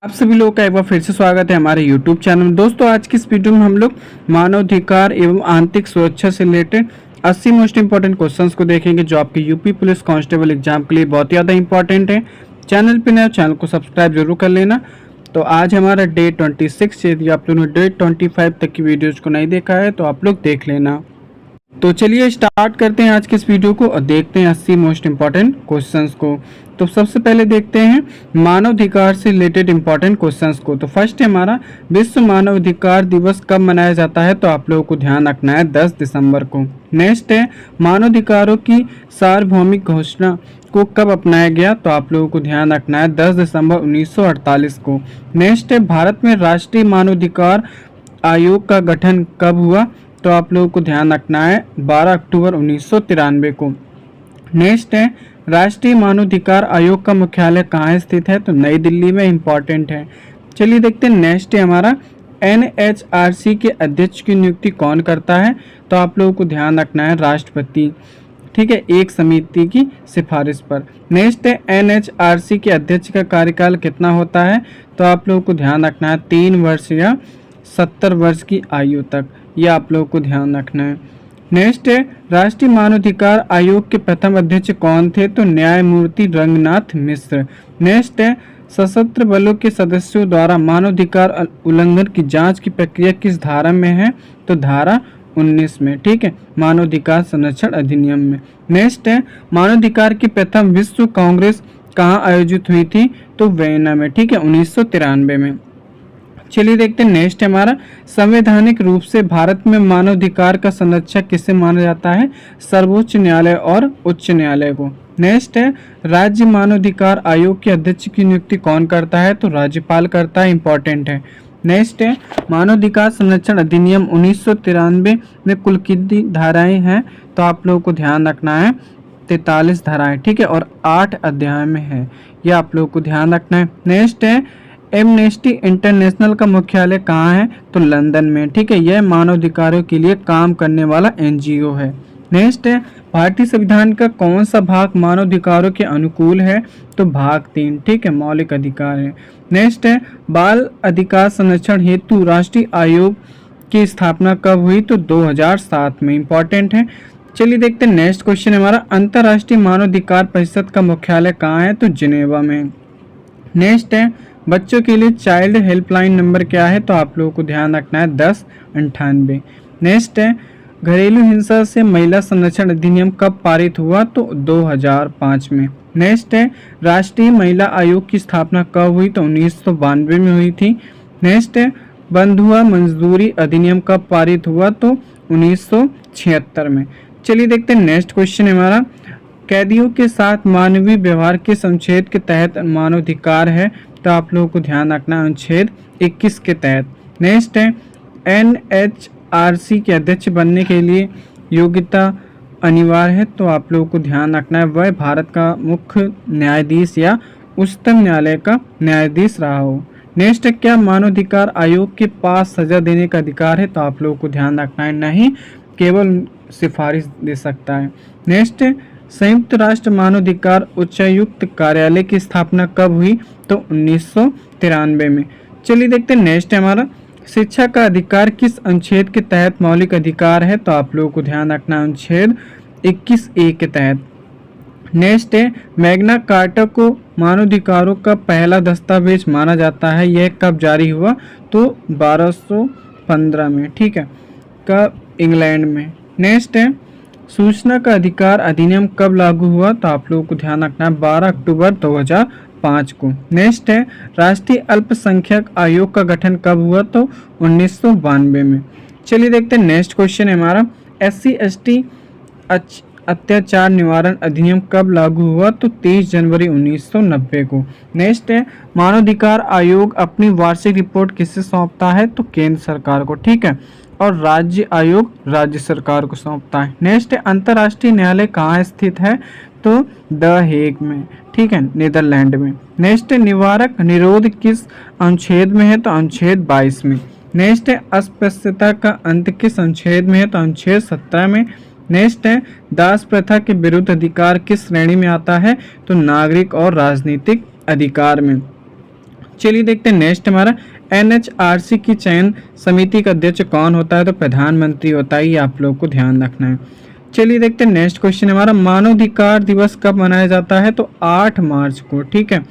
आप सभी लोगों का एक बार फिर से स्वागत है हमारे YouTube चैनल में। दोस्तों, आज की इस वीडियो में हम लोग मानवाधिकार एवं आंतरिक सुरक्षा से रिलेटेड 80 मोस्ट इंपॉर्टेंट क्वेश्चंस को देखेंगे जो आपके यूपी पुलिस कांस्टेबल एग्जाम के लिए बहुत ज़्यादा इंपॉर्टेंट है। चैनल पे नए चैनल को सब्सक्राइब जरूर कर लेना। तो आज हमारा डे 26 है। यदि आप लोगों ने डे 25 तक की वीडियोज़ को नहीं देखा है तो आप लोग देख लेना। तो चलिए स्टार्ट करते हैं आज के इस वीडियो को और देखते हैं 80 मोस्ट इंपॉर्टेंट क्वेश्चंस को। तो सबसे पहले देखते हैं मानवाधिकार से रिलेटेड इंपॉर्टेंट क्वेश्चंस को। तो फर्स्ट है हमारा, विश्व मानवाधिकार दिवस कब मनाया जाता है? तो आप लोगों को ध्यान रखना है 10 दिसंबर को। नेक्स्ट है, मानवाधिकारों की सार्वभौमिक घोषणा को कब अपनाया गया? तो आप लोगों को ध्यान रखना है 10 दिसंबर 1948 को। नेक्स्ट है, भारत में राष्ट्रीय मानवाधिकार आयोग का गठन कब हुआ? तो आप लोगों को ध्यान रखना है 12 अक्टूबर 1993 को। नेक्स्ट है, राष्ट्रीय मानवाधिकार आयोग का मुख्यालय कहाँ स्थित है? तो नई दिल्ली में। इंपॉर्टेंट है। चलिए देखते हैं। नेक्स्ट है हमारा, NHRC के अध्यक्ष की नियुक्ति कौन करता है? तो आप लोगों को ध्यान रखना है राष्ट्रपति, ठीक है, एक समिति की सिफारिश पर। नेक्स्ट है, NHRC के अध्यक्ष का कार्यकाल कितना होता है? तो आप लोगों को ध्यान रखना है 3 वर्ष या 70 वर्ष की आयु तक। ये आप लोगों को ध्यान रखना है। नेक्स्ट है, राष्ट्रीय मानवाधिकार आयोग के प्रथम अध्यक्ष कौन थे? तो न्यायमूर्ति रंगनाथ मिश्र। नेक्स्ट है, सशस्त्र बलों के सदस्यों द्वारा मानवाधिकार उल्लंघन की जांच की प्रक्रिया किस धारा में है? तो धारा 19 में, ठीक है, मानवाधिकार संरक्षण अधिनियम में। नेक्स्ट है, मानवाधिकार की प्रथम विश्व कांग्रेस कहाँ आयोजित हुई थी? तो वियना में, ठीक है, 1993 में। चलिए देखते हैं। नेक्स्ट है हमारा, संवैधानिक रूप से भारत में मानवाधिकार का संरक्षक किसे माना जाता है? सर्वोच्च न्यायालय और उच्च न्यायालय को। नेक्स्ट है, राज्य मानवाधिकार आयोग के अध्यक्ष की नियुक्ति कौन करता है? तो राज्यपाल करता है। इंपॉर्टेंट है। नेक्स्ट है, मानवाधिकार संरक्षण अधिनियम 1993 में कुल कितनी धाराएं हैं? तो आप लोगों को ध्यान रखना है 43 धाराएं, ठीक है, और 8 अध्याय में है। ये आप लोगों को ध्यान रखना है। नेक्स्ट है, एमनेस्टी इंटरनेशनल का मुख्यालय कहाँ है? तो लंदन में, ठीक है, यह मानवाधिकारों के लिए काम करने वाला NGO है। नेक्स्ट है, भारतीय संविधान का कौन सा भाग मानवाधिकारों के अनुकूल है? तो भाग 3, ठीक है, मौलिक अधिकार है। नेक्स्ट है, बाल अधिकार संरक्षण हेतु राष्ट्रीय आयोग की स्थापना कब हुई? तो 2007 में। इंपॉर्टेंट है। चलिए देखते हैं। नेक्स्ट क्वेश्चन हमारा, अंतर्राष्ट्रीय मानवाधिकार परिषद का मुख्यालय कहाँ है? तो जिनेवा में। नेक्स्ट है, बच्चों के लिए चाइल्ड हेल्पलाइन नंबर क्या है? तो आप लोगों को ध्यान रखना है 1098। नेक्स्ट है, घरेलू हिंसा से महिला संरक्षण अधिनियम कब पारित हुआ? तो 2005 में। नेक्स्ट है, राष्ट्रीय महिला आयोग की स्थापना कब हुई? तो 1992 में हुई थी। नेक्स्ट है, बंधुआ मजदूरी अधिनियम कब पारित हुआ? तो 1976 में। चलिए देखते हैं। नेक्स्ट क्वेश्चन हमारा, कैदियों के साथ मानवीय व्यवहार के अनुच्छेद के तहत मानवाधिकार है? तो आप लोगों को ध्यान रखना है अनुच्छेद 21 के तहत। नेक्स्ट है, NHRC के अध्यक्ष बनने के लिए योग्यता अनिवार्य है? तो आप लोगों को ध्यान रखना है वह भारत का मुख्य न्यायाधीश या उच्चतम न्यायालय का न्यायाधीश रहा हो। नेक्स्ट है, क्या मानवाधिकार आयोग के पास सजा देने का अधिकार है? तो आप लोगों को ध्यान रखना है नहीं, केवल सिफारिश दे सकता है। नेक्स्ट है, संयुक्त राष्ट्र मानवाधिकार उच्चायुक्त कार्यालय की स्थापना कब हुई? तो 1993 में। चलिए देखते हैं। नेक्स्ट है हमारा, शिक्षा का अधिकार किस अनुच्छेद के तहत मौलिक अधिकार है? तो आप लोगों को ध्यान रखना है अनुच्छेद 21A के तहत। नेक्स्ट है, मैग्ना कार्टा को मानवाधिकारों का पहला दस्तावेज माना जाता है, यह कब जारी हुआ? तो 1215 में, ठीक है, कब? इंग्लैंड में। नेक्स्ट है, सूचना का अधिकार अधिनियम कब लागू हुआ? तो आप लोगों को ध्यान रखना है 12 अक्टूबर 2005 को। नेक्स्ट है, राष्ट्रीय अल्पसंख्यक आयोग का गठन कब हुआ? तो 1992 में। चलिए देखते हैं। नेक्स्ट क्वेश्चन है हमारा, SC/ST अत्याचार निवारण अधिनियम कब लागू हुआ? तो 23 जनवरी 1990 को। नेक्स्ट है, मानवाधिकार आयोग अपनी वार्षिक रिपोर्ट किससे सौंपता है? तो केंद्र सरकार को, ठीक है, और राज्य आयोग राज्य सरकार को सौंपता है। नेक्स्ट है, अंतर्राष्ट्रीय न्यायालय कहाँ स्थित है? तो द हेग में, ठीक है, नीदरलैंड में। नेक्स्ट है, निवारक निरोध किस अनुच्छेद में है? तो अनुच्छेद 22 में। नेक्स्ट है, अस्पृश्यता का अंत किस अनुच्छेद में है? तो अनुच्छेद 17 में। नेक्स्ट है, दास प्रथा के विरुद्ध अधिकार किस श्रेणी में आता है? तो नागरिक और राजनीतिक अधिकार में। चलिए देखते हैं नेक्स्ट हमारा NHRC की चयन समिति का अध्यक्ष कौन होता है? तो प्रधानमंत्री होता है, ये आप लोग को ध्यान रखना है। चलिए देखते हैं नेक्स्ट क्वेश्चन हमारा, मानवाधिकार दिवस कब मनाया जाता है? तो 8 मार्च को, ठीक है,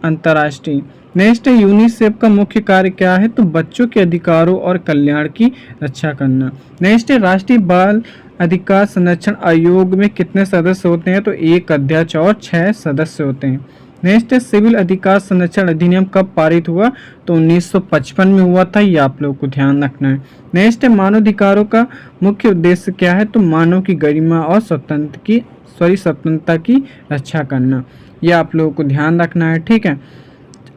अंतर्राष्ट्रीय। नेक्स्ट है, यूनिसेफ का मुख्य कार्य क्या है? तो बच्चों के अधिकारों और कल्याण की रक्षा करना। नेक्स्ट है, राष्ट्रीय बाल अधिकार संरक्षण आयोग में कितने सदस्य होते हैं? तो 1 अध्यक्ष और 6 सदस्य होते हैं। नेक्स्ट है, सिविल अधिकार संरक्षण अधिनियम कब पारित हुआ? तो 1955 में हुआ था, ये आप लोगों को ध्यान रखना है। नेक्स्ट है, मानवाधिकारों का मुख्य उद्देश्य क्या है? तो मानव की गरिमा और स्वतंत्रता की रक्षा करना, ये आप लोगों को ध्यान रखना है, ठीक है।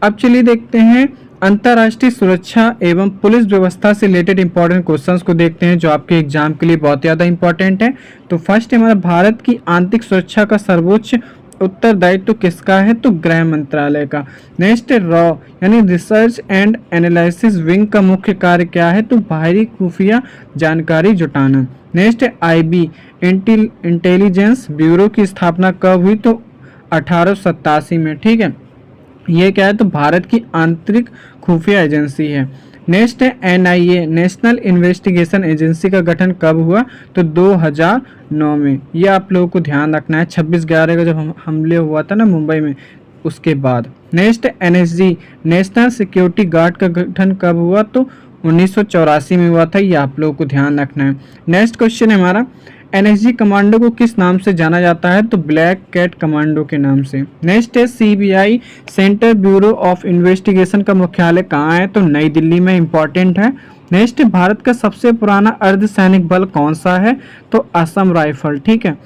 अब चलिए देखते हैं अंतर्राष्ट्रीय सुरक्षा एवं पुलिस व्यवस्था से रिलेटेड इंपॉर्टेंट क्वेश्चंस को देखते हैं जो आपके एग्जाम के लिए बहुत ज़्यादा इंपॉर्टेंट है। तो फर्स्ट हमारा, भारत की आंतरिक सुरक्षा का सर्वोच्च उत्तरदायित्व तो किसका है? तो गृह मंत्रालय का। नेक्स्ट है, रॉ यानी रिसर्च एंड एनालिसिस विंग का मुख्य कार्य क्या है? तो बाहरी खुफिया जानकारी जुटाना। नेक्स्ट है, IB इंटेलिजेंस ब्यूरो की स्थापना कब हुई? तो 1887 में, ठीक है। ये क्या है? तो भारत की आंतरिक खुफिया एजेंसी है। नेक्स्ट है, NIA नेशनल इन्वेस्टिगेशन एजेंसी का गठन कब हुआ? तो 2009 में, ये आप लोगों को ध्यान रखना है। 26/11 का जब हमले हुआ था ना मुंबई में, उसके बाद। नेक्स्ट है, NSG नेशनल सिक्योरिटी गार्ड का गठन कब हुआ? तो 1984 में हुआ था, ये आप लोगों को ध्यान रखना है। नेक्स्ट क्वेश्चन है हमारा, NSG कमांडो को किस नाम से जाना जाता है? तो ब्लैक कैट कमांडो के नाम से। नेक्स्ट है, CBI central bureau of investigation का मुख्यालय कहाँ है? तो नई दिल्ली में, इंपॉर्टेंट है। नेक्स्ट है, भारत का सबसे पुराना अर्धसैनिक बल कौन सा है? तो असम राइफल, ठीक है।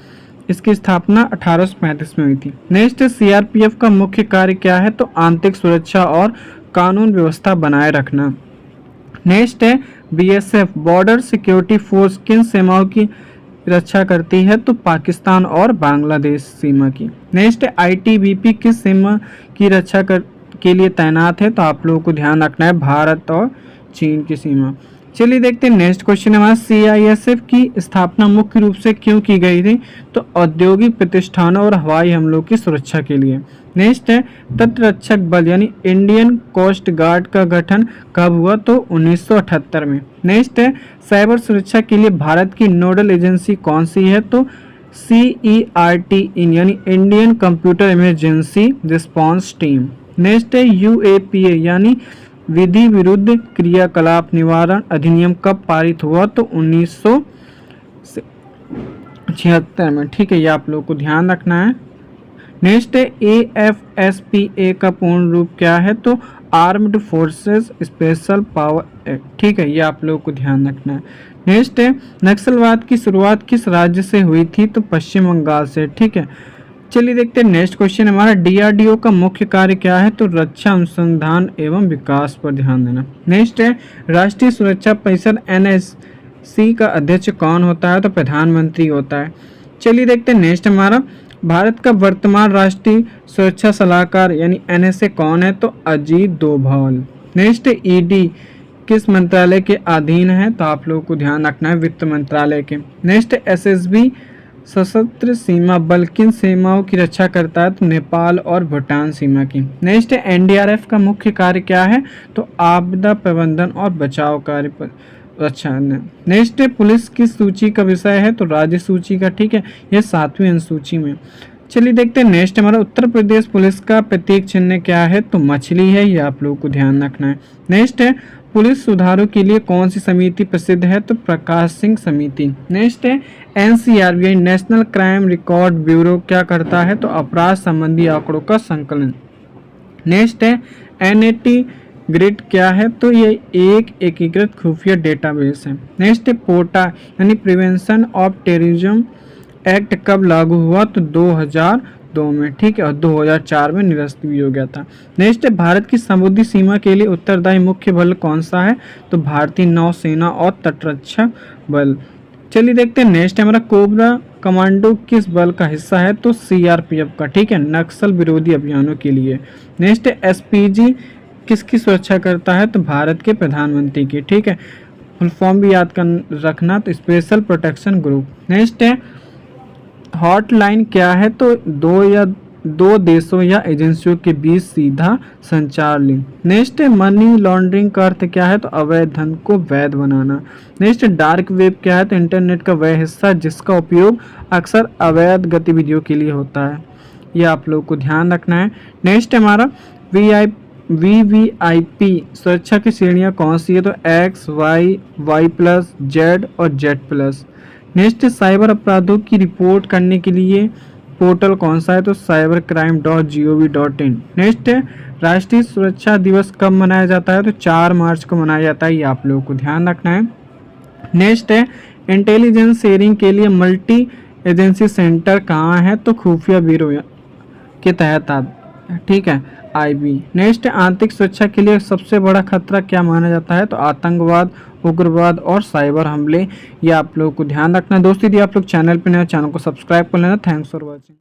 इसकी स्थापना 1835 में हुई थी। नेक्स्ट है, CRPF का मुख्य कार्य क्या है? तो आंतरिक सुरक्षा और कानून व्यवस्था बनाए रखना। नेक्स्ट है, BSF बॉर्डर सिक्योरिटी फोर्स किन सीमाओं की रक्षा करती है? तो पाकिस्तान और बांग्लादेश सीमा की। नेक्स्ट है, ITBP किस सीमा की रक्षा के लिए तैनात है? तो आप लोगों को ध्यान रखना है, भारत और चीन की सीमा। चलिए देखते हैं नेक्स्ट क्वेश्चन हमारा, CISF की स्थापना मुख्य रूप से क्यों की गई थी? तो औद्योगिक प्रतिष्ठानों और हवाई हमलों की सुरक्षा के लिए। नेक्स्ट है, तटरक्षक बल यानी इंडियन कोस्ट गार्ड का गठन कब हुआ? तो 1978 में। नेक्स्ट है, साइबर सुरक्षा के लिए भारत की नोडल एजेंसी कौन सी है? तो CERT यानी Indian computer emergency response team. Next है, UAPA यानी विधि विरुद्ध क्रियाकलाप निवारण अधिनियम कब पारित हुआ? तो 1976 में, ठीक है, ये आप लोगों को ध्यान रखना है। नेक्स्ट है, AFSPA का पूर्ण रूप क्या है? तो armed forces special power act, ठीक है, ये आप लोगों को ध्यान रखना है। नेक्स्ट है, नक्सलवाद की शुरुआत किस राज्य से हुई थी? तो पश्चिम बंगाल से, ठीक है। चलिए देखते हैं नेक्स्ट क्वेश्चन हमारा, DRDO का मुख्य कार्य क्या है? तो रक्षा अनुसंधान एवं विकास पर ध्यान देना। नेक्स्ट है, राष्ट्रीय सुरक्षा परिषद NSC का अध्यक्ष कौन होता है? तो प्रधानमंत्री होता है। चलिए देखते हैं नेक्स्ट हमारा, भारत का वर्तमान राष्ट्रीय सुरक्षा सलाहकार यानी NSA कौन है? तो अजीत डोभाल। नेक्स्ट है, ED किस मंत्रालय के अधीन है? तो आप लोगों को ध्यान रखना है, वित्त मंत्रालय के। नेक्स्ट है, SSB सशस्त्र सीमा बल किन सीमाओं की रक्षा करता है? तो नेपाल और भूटान सीमा की। नेक्स्ट है, NDRF का मुख्य कार्य क्या है? तो आपदा प्रबंधन और बचाव कार्य पर रक्षा। नेक्स्ट है, पुलिस किस सूची का विषय है? तो राज्य सूची का, ठीक है, यह 7वीं अनुसूची में। चलिए देखते हैं नेक्स्ट हमारा, उत्तर प्रदेश पुलिस का प्रतीक चिन्ह क्या है? तो मछली है, ये आप लोगों को ध्यान रखना है। नेक्स्ट है, पुलिस सुधारों के लिए कौन सी समिति प्रसिद्ध है? तो प्रकाश सिंह समिति। नेक्स्ट है, NCRB national crime record bureau क्या करता है? तो अपराध संबंधी आंकड़ों का संकलन। नेक्स्ट है, NAT ग्रिड क्या है? तो ये एक एकीकृत खुफिया डेटाबेस है। नेक्स्ट है, पोटा यानी प्रिवेंशन ऑफ टेररिज्म एक्ट कब लागू हुआ? तो 2002 में, ठीक है, और 2004 में निरस्त भी हो गया था। नेक्स्ट है, भारत की समुद्री सीमा के लिए उत्तरदायी मुख्य बल कौन सा है? तो भारतीय नौसेना और तटरक्षक बल। चलिए देखते हैं नेक्स्ट है हमारा, कोबरा कमांडो किस बल का हिस्सा है? तो CRPF का, ठीक है, नक्सल विरोधी अभियानों के लिए। नेक्स्ट है, SPG किसकी सुरक्षा करता है? तो भारत के प्रधानमंत्री की, ठीक है, फुल फॉर्म भी याद कर रखना, तो स्पेशल प्रोटेक्शन ग्रुप। नेक्स्ट है, हॉटलाइन क्या है? तो 2 या दो देशों या एजेंसियों के बीच सीधा संचार लिंक। नेक्स्ट है मनी लॉन्ड्रिंग का अर्थ क्या है, तो अवैध धन को वैध बनाना। नेक्स्ट डार्क वेब क्या है, तो इंटरनेट का वह हिस्सा जिसका उपयोग अक्सर अवैध गतिविधियों के लिए होता है। ये आप लोग को ध्यान रखना है। नेक्स्ट हमारा VVIP सुरक्षा की श्रेणियाँ कौन सी है, तो X, Y, Y+, Z और Z+। नेक्स्ट साइबर अपराधों की रिपोर्ट करने के लिए पोर्टल कौन सा है, तो cybercrime.gov.in। नेक्स्ट है राष्ट्रीय सुरक्षा दिवस कब मनाया जाता है, तो 4 मार्च को मनाया जाता है। ये आप लोगों को ध्यान रखना है। नेक्स्ट है इंटेलिजेंस शेयरिंग के लिए मल्टी एजेंसी सेंटर कहाँ है, तो खुफिया ब्यूरो के तहत ठीक है, IB। नेक्स्ट आंतरिक सुरक्षा के लिए सबसे बड़ा खतरा क्या माना जाता है, तो आतंकवाद, उग्रवाद और साइबर हमले। ये आप लोगों को ध्यान रखना है। दोस्तों यदि आप लोग चैनल पर नए, चैनल को सब्सक्राइब कर लेना। Thanks for watching.